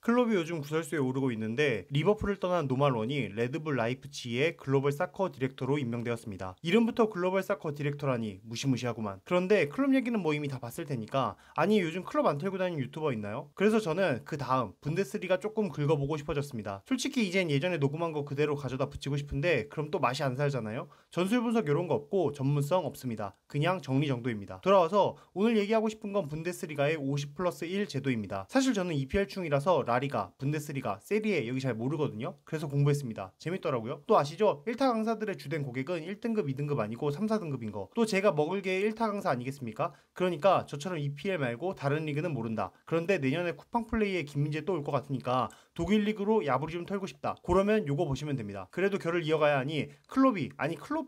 클럽이 요즘 구설수에 오르고 있는데 리버풀을 떠난 노말론이 레드불 라이프치히의 글로벌 사커 디렉터로 임명되었습니다. 이름부터 글로벌 사커 디렉터라니 무시무시하구만. 그런데 클럽 얘기는 뭐 이미 다 봤을 테니까, 아니 요즘 클럽 안 털고 다니는 유튜버 있나요? 그래서 저는 그 다음 분데스리가 조금 긁어보고 싶어졌습니다. 솔직히 이젠 예전에 녹음한 거 그대로 가져다 붙이고 싶은데 그럼 또 맛이 안 살잖아요. 전술 분석 이런 거 없고 전문성 없습니다. 그냥 정리정돈입니다. 돌아와서 오늘 얘기하고 싶은 건 분데스리가의 50+1 제도입니다. 사실 저는 EPL충이라서 라리가, 분데스리가, 세리에 여기 잘 모르거든요. 그래서 공부했습니다. 재밌더라고요. 또 아시죠? 1타 강사들의 주된 고객은 1등급, 2등급 아니고 3, 4등급인 거. 또 제가 먹을 게 1타 강사 아니겠습니까? 그러니까 저처럼 EPL 말고 다른 리그는 모른다. 그런데 내년에 쿠팡 플레이에 김민재 또 올 것 같으니까 독일 리그로 야부리 좀 털고 싶다. 그러면 요거 보시면 됩니다. 그래도 결을 이어가야 하니 클롭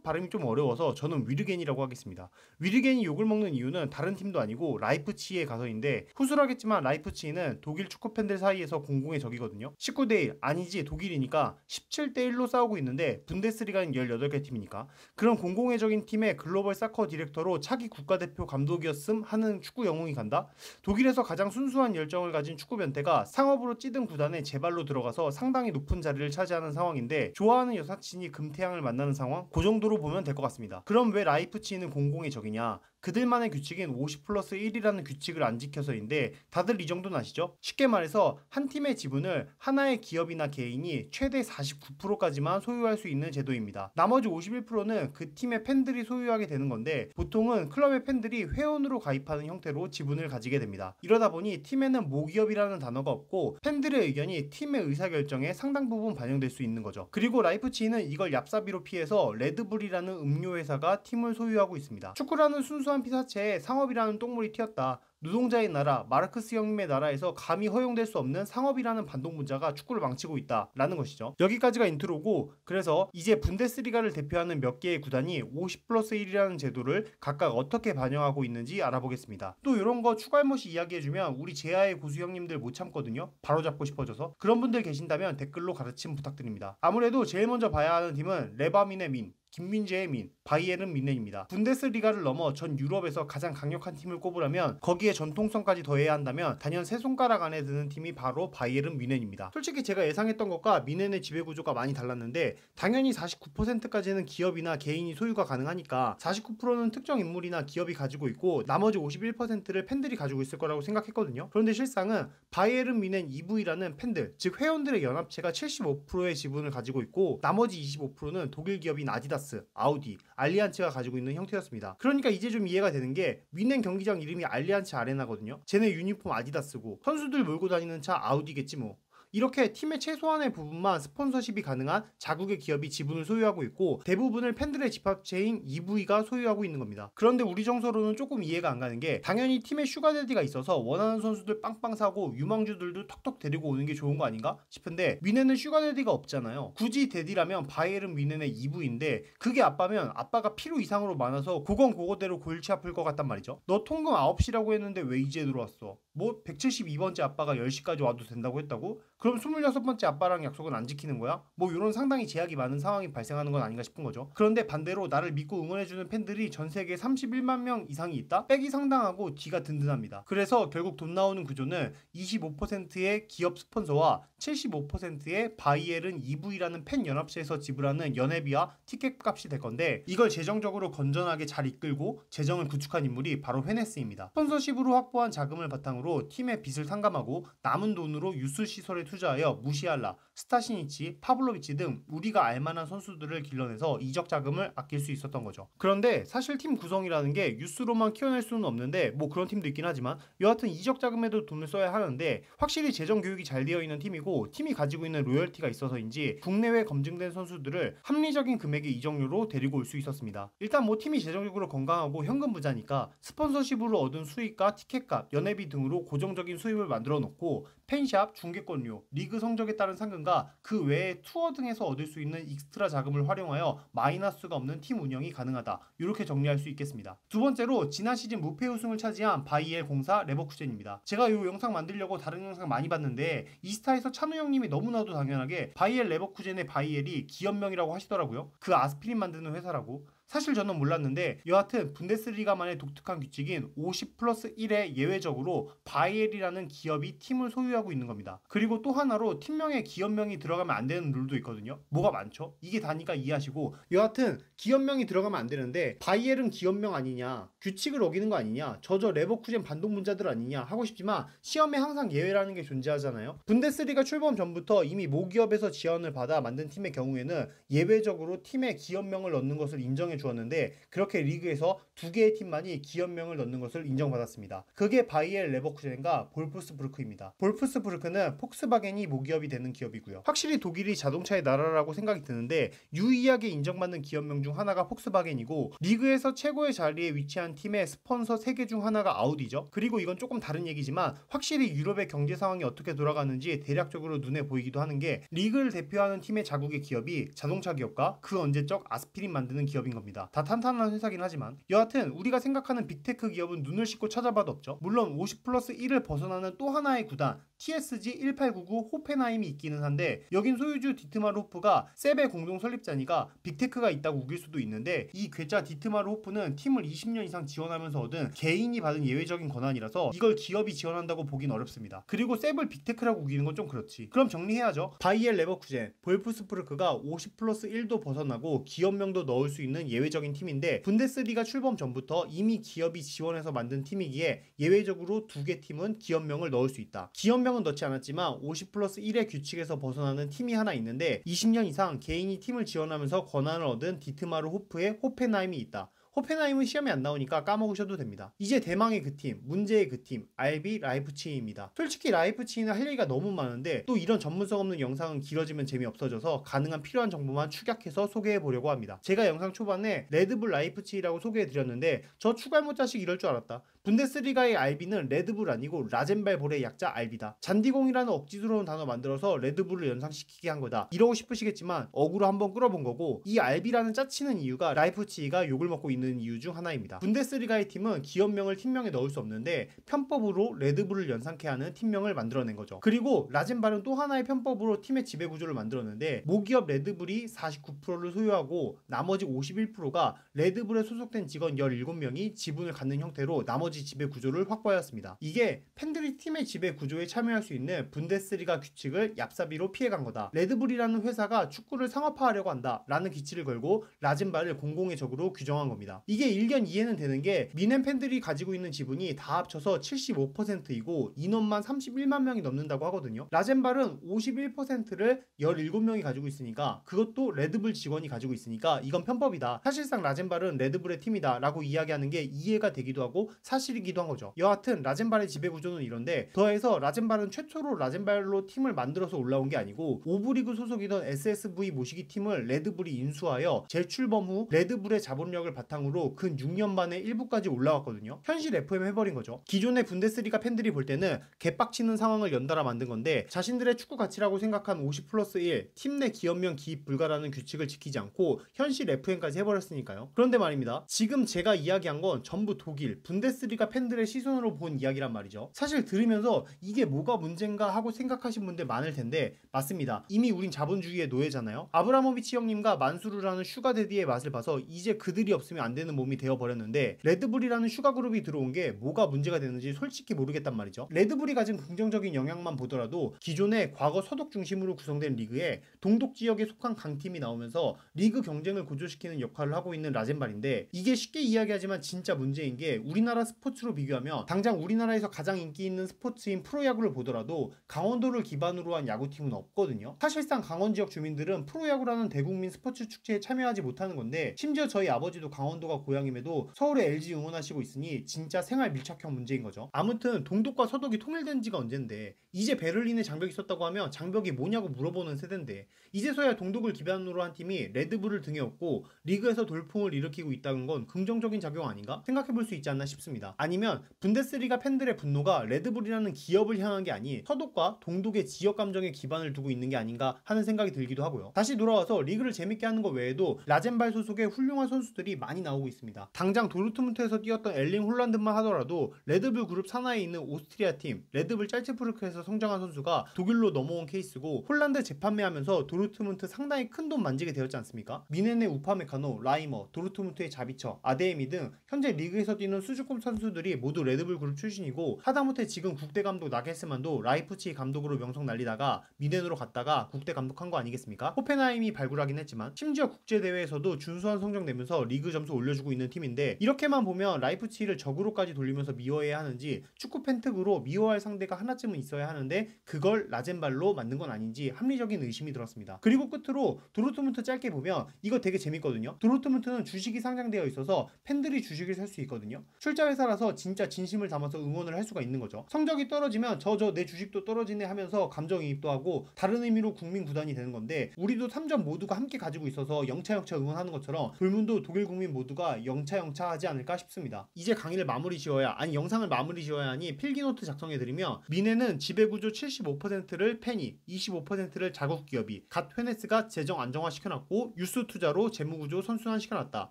발음이 좀 어려워서 저는 위르겐이라고 하겠습니다. 위르겐이 욕을 먹는 이유는 다른 팀도 아니고 라이프치히에 가서인데, 후술하겠지만 라이프치히는 독일 축구 팬들 사이에서 공공의 적이거든요. 19대1 아니지 독일이니까 17대1로 싸우고 있는데 분데스리가는 18개 팀이니까 그런 공공의 적인 팀의 글로벌 사커 디렉터로 차기 국가대표 감독이었음 하는 축구 영웅이 간다? 독일에서 가장 순수한 열정을 가진 축구 변태가 상업으로 찌든 구단에 제발로 들어가서 상당히 높은 자리를 차지하는 상황인데, 좋아하는 여사친이 금태양을 만나는 상황? 그 정도로 보면 될 것 같습니다. 그럼 왜 라이프치히는 공공의 적이냐? 그들만의 규칙인 50+1이라는 규칙을 안 지켜서인데, 다들 이 정도는 아시죠? 쉽게 말해서 한 팀의 지분을 하나의 기업이나 개인이 최대 49%까지만 소유할 수 있는 제도입니다. 나머지 51%는 그 팀의 팬들이 소유하게 되는 건데, 보통은 클럽의 팬들이 회원으로 가입하는 형태로 지분을 가지게 됩니다. 이러다 보니 팀에는 모기업이라는 단어가 없고 팬들의 의견이 팀의 의사결정에 상당 부분 반영될 수 있는 거죠. 그리고 라이프치히는 이걸 얍사비로 피해서 레드불이라는 음료회사가 팀을 소유하고 있습니다. 축구라는 순수한 피사체에 상업이라는 똥물이 튀었다. 노동자의 나라, 마르크스 형님의 나라에서 감히 허용될 수 없는 상업이라는 반동문자가 축구를 망치고 있다라는 것이죠. 여기까지가 인트로고, 그래서 이제 분데스리가를 대표하는 몇 개의 구단이 50+1이라는 제도를 각각 어떻게 반영하고 있는지 알아보겠습니다. 또 이런 거 추가할못이 이야기해주면 우리 제아의 고수 형님들 못 참거든요. 바로잡고 싶어져서. 그런 분들 계신다면 댓글로 가르침 부탁드립니다. 아무래도 제일 먼저 봐야 하는 팀은 레바민의 민, 김민재의 민, 바이에른 뮌헨입니다. 분데스리가를 넘어 전 유럽에서 가장 강력한 팀을 꼽으려면, 거기에 전통성까지 더해야 한다면 단연 세 손가락 안에 드는 팀이 바로 바이에른 뮌헨입니다. 솔직히 제가 예상했던 것과 뮌헨의 지배구조가 많이 달랐는데, 당연히 49%까지는 기업이나 개인이 소유가 가능하니까 49%는 특정 인물이나 기업이 가지고 있고 나머지 51%를 팬들이 가지고 있을 거라고 생각했거든요. 그런데 실상은 바이에른 뮌헨 EV라는 팬들, 즉 회원들의 연합체가 75%의 지분을 가지고 있고, 나머지 25%는 독일 기업인 아디다스, 아우디, 알리안츠가 가지고 있는 형태였습니다. 그러니까 이제 좀 이해가 되는 게, 뮌헨 경기장 이름이 알리안츠 아레나거든요. 쟤네 유니폼 아디다스고 선수들 몰고 다니는 차 아우디겠지 뭐. 이렇게 팀의 최소한의 부분만 스폰서십이 가능한 자국의 기업이 지분을 소유하고 있고, 대부분을 팬들의 집합체인 EV가 소유하고 있는 겁니다. 그런데 우리 정서로는 조금 이해가 안 가는 게, 당연히 팀에 슈가데디가 있어서 원하는 선수들 빵빵 사고 유망주들도 턱턱 데리고 오는 게 좋은 거 아닌가 싶은데, 뮌헨은 슈가데디가 없잖아요. 굳이 데디라면 바이에른 뮌헨의 EV인데, 그게 아빠면 아빠가 필요 이상으로 많아서 그건 그거대로 골치 아플 것 같단 말이죠. 너 통금 9시라고 했는데 왜 이제 들어왔어? 뭐 172번째 아빠가 10시까지 와도 된다고 했다고? 그럼 26번째 아빠랑 약속은 안 지키는 거야? 뭐 이런 상당히 제약이 많은 상황이 발생하는 건 아닌가 싶은 거죠. 그런데 반대로 나를 믿고 응원해주는 팬들이 전 세계에 31만 명 이상이 있다? 백이 상당하고 뒤가 든든합니다. 그래서 결국 돈 나오는 구조는 25%의 기업 스폰서와 75%의 바이에른 EV라는 팬 연합체에서 지불하는 연회비와 티켓 값이 될 건데, 이걸 재정적으로 건전하게 잘 이끌고 재정을 구축한 인물이 바로 헤네스입니다. 스폰서십으로 확보한 자금을 바탕으로 팀의 빚을 탕감하고 남은 돈으로 유스 시설에 투자하여 무시알라, 스타시니치, 파블로비치 등 우리가 알만한 선수들을 길러내서 이적 자금을 아낄 수 있었던 거죠. 그런데 사실 팀 구성이라는 게 유스로만 키워낼 수는 없는데, 뭐 그런 팀도 있긴 하지만 여하튼 이적 자금에도 돈을 써야 하는데, 확실히 재정 교육이 잘 되어 있는 팀이고 팀이 가지고 있는 로열티가 있어서인지 국내외 검증된 선수들을 합리적인 금액의 이적료로 데리고 올 수 있었습니다. 일단 뭐 팀이 재정적으로 건강하고 현금 부자니까 스폰서십으로 얻은 수익과 티켓값, 연회비 등으로 고정적인 수입을 만들어 놓고, 팬샵, 중계권료, 리그 성적에 따른 상금과 그 외에 투어 등에서 얻을 수 있는 익스트라 자금을 활용하여 마이너스가 없는 팀 운영이 가능하다. 이렇게 정리할 수 있겠습니다. 두 번째로, 지난 시즌 무패 우승을 차지한 바이엘 공사 레버쿠젠입니다. 제가 이 영상 만들려고 다른 영상 많이 봤는데 이스타에서 찬우 형님이 너무나도 당연하게 바이엘 레버쿠젠의 바이엘이 기업명이라고 하시더라고요. 그 아스피린 만드는 회사라고. 사실 저는 몰랐는데 여하튼 분데스리가만의 독특한 규칙인 50+1에 예외적으로 바이엘이라는 기업이 팀을 소유하고 있는 겁니다. 그리고 또 하나로 팀명에 기업명이 들어가면 안 되는 룰도 있거든요. 뭐가 많죠? 이게 다니까 이해하시고, 여하튼 기업명이 들어가면 안 되는데 바이엘은 기업명 아니냐, 규칙을 어기는 거 아니냐, 저저 레버쿠젠 반동분자들 아니냐 하고 싶지만 시험에 항상 예외라는 게 존재하잖아요. 분데스리가 출범 전부터 이미 모기업에서 지원을 받아 만든 팀의 경우에는 예외적으로 팀에 기업명을 넣는 것을 인정해 주었는데, 그렇게 리그에서 두 개의 팀만이 기업명을 넣는 것을 인정받았습니다. 그게 바이엘 레버쿠젠과 볼프스부르크입니다. 볼프스부르크는 폭스바겐이 모기업이 되는 기업이고요. 확실히 독일이 자동차의 나라라고 생각이 드는데 유의하게 인정받는 기업명 중 하나가 폭스바겐이고, 리그에서 최고의 자리에 위치한 팀의 스폰서 3개 중 하나가 아우디죠. 그리고 이건 조금 다른 얘기지만 확실히 유럽의 경제 상황이 어떻게 돌아가는지 대략적으로 눈에 보이기도 하는 게, 리그를 대표하는 팀의 자국의 기업이 자동차 기업과 그 언제적 아스피린 만드는 기업인 겁니다. 다 탄탄한 회사긴 하지만 여하튼 우리가 생각하는 빅테크 기업은 눈을 씻고 찾아봐도 없죠. 물론 50+1을 벗어나는 또 하나의 구단 TSG1899 호펜하임이 있기는 한데, 여긴 소유주 디트마르 호프가 셉의 공동 설립자니까 빅테크가 있다고 우길 수도 있는데, 이 괴짜 디트마르 호프는 팀을 20년 이상 지원하면서 얻은 개인이 받은 예외적인 권한이라서 이걸 기업이 지원한다고 보긴 어렵습니다. 그리고 셉을 빅테크라고 우기는 건 좀 그렇지. 그럼 정리해야죠. 바이엘 레버쿠젠, 볼프스부르크가 50+1도 벗어나고 기업명도 넣을 수 있는 예외적인 팀인데, 분데스리가 출범 전부터 이미 기업이 지원해서 만든 팀이기에 예외적으로 두 개 팀은 기업명을 넣을 수 있다. 기업명은 넣지 않았지만 50+1의 규칙에서 벗어나는 팀이 하나 있는데, 20년 이상 개인이 팀을 지원하면서 권한을 얻은 디트마르 호프의 호펜하임이 있다. 호펜하임은 시험에 안 나오니까 까먹으셔도 됩니다. 이제 대망의 그 팀, 문제의 그 팀, RB 라이프치히입니다. 솔직히 라이프치히는 할 얘기가 너무 많은데 또 이런 전문성 없는 영상은 길어지면 재미없어져서 가능한 필요한 정보만 축약해서 소개해보려고 합니다. 제가 영상 초반에 레드불 라이프치히라고 소개해드렸는데 저 추갈못 자식 이럴 줄 알았다. 분데스리가의 RB는 레드불 아니고 라젠발볼의 약자 RB다. 잔디공이라는 억지스러운 단어 만들어서 레드불을 연상시키게 한 거다. 이러고 싶으시겠지만 억으로 한번 끌어본 거고, 이 RB라는 짜치는 이유가 라이프치히가 욕을 먹고 있는 이유 중 하나입니다. 분데스리가의 팀은 기업명을 팀명에 넣을 수 없는데 편법으로 레드불을 연상케 하는 팀명을 만들어낸 거죠. 그리고 라젠발은 또 하나의 편법으로 팀의 지배구조를 만들었는데, 모기업 레드불이 49%를 소유하고 나머지 51%가 레드불에 소속된 직원 17명이 지분을 갖는 형태로 나머지 지배 구조를 확보하였습니다. 이게 팬들이 팀의 지배 구조에 참여할 수 있는 분데스리가 규칙을 얍사비로 피해간 거다. 레드불이라는 회사가 축구를 상업화하려고 한다 라는 기치를 걸고 라젠발을 공공의 적으로 규정한 겁니다. 이게 일견 이해는 되는 게, 미넨 팬들이 가지고 있는 지분이 다 합쳐서 75%이고 인원만 31만 명이 넘는다고 하거든요. 라젠발은 51%를 17명이 가지고 있으니까, 그것도 레드불 직원이 가지고 있으니까 이건 편법이다. 사실상 라젠발은 레드불의 팀이다 라고 이야기하는 게 이해가 되기도 하고 사실이기도 한 거죠. 여하튼 라젠발의 지배구조는 이런데, 더해서 라젠발은 최초로 라젠발로 팀을 만들어서 올라온 게 아니고 오브리그 소속이던 SSV 모시기 팀을 레드불이 인수하여 재출범 후 레드불의 자본력을 바탕으로 근 6년 만에 1부까지 올라왔거든요. 현실 FM 해버린 거죠. 기존의 분데스리가 팬들이 볼 때는 개빡치는 상황을 연달아 만든 건데, 자신들의 축구 가치라고 생각한 50+1 팀 내 기업명 기입 불가라는 규칙을 지키지 않고 현실 FM까지 해버렸으니까요. 그런데 말입니다. 지금 제가 이야기한 건 전부 독일 분데스리가 팬들의 시선으로 본 이야기란 말이죠. 사실 들으면서 이게 뭐가 문제인가 하고 생각하신 분들 많을 텐데, 맞습니다. 이미 우린 자본주의의 노예잖아요. 아브라모비치 형님과 만수르라는 슈가데디의 맛을 봐서 이제 그들이 없으면 안 되는 몸이 되어버렸는데, 레드불이라는 슈가그룹이 들어온 게 뭐가 문제가 되는지 솔직히 모르겠단 말이죠. 레드불이 가진 긍정적인 영향만 보더라도 기존의 과거 서독 중심으로 구성된 리그에 동독 지역에 속한 강팀이 나오면서 리그 경쟁을 고조시키는 역할을 하고 있는 라젠발인데, 이게 쉽게 이야기하지만 진짜 문제인 게, 우리나라 스포츠로 비교하면 당장 우리나라에서 가장 인기 있는 스포츠인 프로야구를 보더라도 강원도를 기반으로 한 야구팀은 없거든요. 사실상 강원 지역 주민들은 프로야구라는 대국민 스포츠 축제에 참여하지 못하는 건데, 심지어 저희 아버지도 강원도가 고향임에도 서울에 LG 응원하시고 있으니 진짜 생활 밀착형 문제인 거죠. 아무튼 동독과 서독이 통일된 지가 언젠데, 이제 베를린에 장벽이 있었다고 하면 장벽이 뭐냐고 물어보는 세대인데, 이제서야 동독을 기반으로 한 팀이 레드불을 등에 업고 리그에서 돌풍을 일으키고 있다는 건 긍정적인 작용 아닌가 생각해볼 수 있지 않나 싶습니다. 있습니다. 아니면 분데스리가 팬들의 분노가 레드불이라는 기업을 향한 게 아닌 서독과 동독의 지역 감정에 기반을 두고 있는 게 아닌가 하는 생각이 들기도 하고요. 다시 돌아와서 리그를 재밌게 하는 것 외에도 라젠발 소속의 훌륭한 선수들이 많이 나오고 있습니다. 당장 도르트문트에서 뛰었던 엘링 홀란드만 하더라도 레드불 그룹 산하에 있는 오스트리아 팀 레드불 짤츠부르크에서 성장한 선수가 독일로 넘어온 케이스고, 홀란드 재판매하면서 도르트문트 상당히 큰 돈 만지게 되었지 않습니까? 미넨의 우파메카노, 라이머, 도르트문트의 자비처, 아데에미 등 현재 리그에서 뛰는 수주급 선수들이 모두 레드불 그룹 출신이고, 하다못해 지금 국대 감독 나겔스만도 라이프치히 감독으로 명성 날리다가 미넨으로 갔다가 국대 감독한 거 아니겠습니까? 호펜하임이 발굴하긴 했지만 심지어 국제대회에서도 준수한 성적 내면서 리그 점수 올려주고 있는 팀인데, 이렇게만 보면 라이프치히를 적으로까지 돌리면서 미워해야 하는지, 축구 팬특으로 미워할 상대가 하나쯤은 있어야 하는데 그걸 라젠발로 만든 건 아닌지 합리적인 의심이 들었습니다. 그리고 끝으로 도르트문트 짧게 보면 이거 되게 재밌거든요. 도르트문트는 주식이 상장되어 있어서 팬들이 주식을 살 수 있거든요. 출자 회사라서 진짜 진심을 담아서 응원을 할 수가 있는 거죠. 성적이 떨어지면 내 주식도 떨어지네 하면서 감정이입도 하고 다른 의미로 국민 구단이 되는 건데, 우리도 3점 모두가 함께 가지고 있어서 영차영차 응원하는 것처럼 돌문도 독일 국민 모두가 영차영차 하지 않을까 싶습니다. 이제 강의를 마무리 지어야, 아니 영상을 마무리 지어야 하니 필기노트 작성해드리면, 미네는 지배구조 75%를 팬이, 25%를 자국 기업이, 갓 헤네스가 재정 안정화 시켜놨고 유수 투자로 재무구조 선순환 시켜놨다.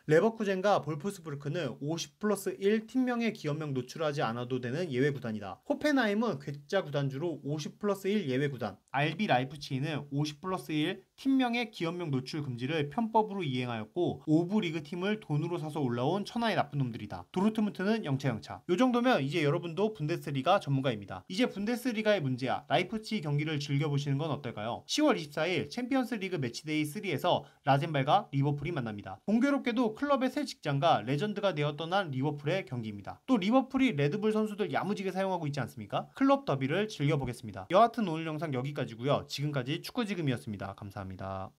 레버쿠젠과 볼프스부르크는 50+1 팀명의 기업명 노출하지 않아도 되는 예외 구단이다. 호펜하임은 괴짜 구단주로 50+1 예외 구단. RB 라이프치히는 50+1 팀명의 기업명 노출 금지를 편법으로 이행하였고 5부 리그 팀을 돈으로 사서 올라온 천하의 나쁜 놈들이다. 도르트문트는 영차영차. 요 정도면 이제 여러분도 분데스리가 전문가입니다. 이제 분데스리가의 문제야. 라이프치히 경기를 즐겨보시는 건 어떨까요? 10월 24일 챔피언스 리그 매치데이 3에서 라젠발과 리버풀이 만납니다. 공교롭게도 클럽의 새 직장과 레전드가 되어 떠난 리버풀의 경기입니다. 또 리버풀이 레드불 선수들 야무지게 사용하고 있지 않습니까? 클럽 더비를 즐겨보겠습니다. 여하튼 오늘 영상 여기까지고요. 지금까지 축구지금이었습니다. 감사합니다.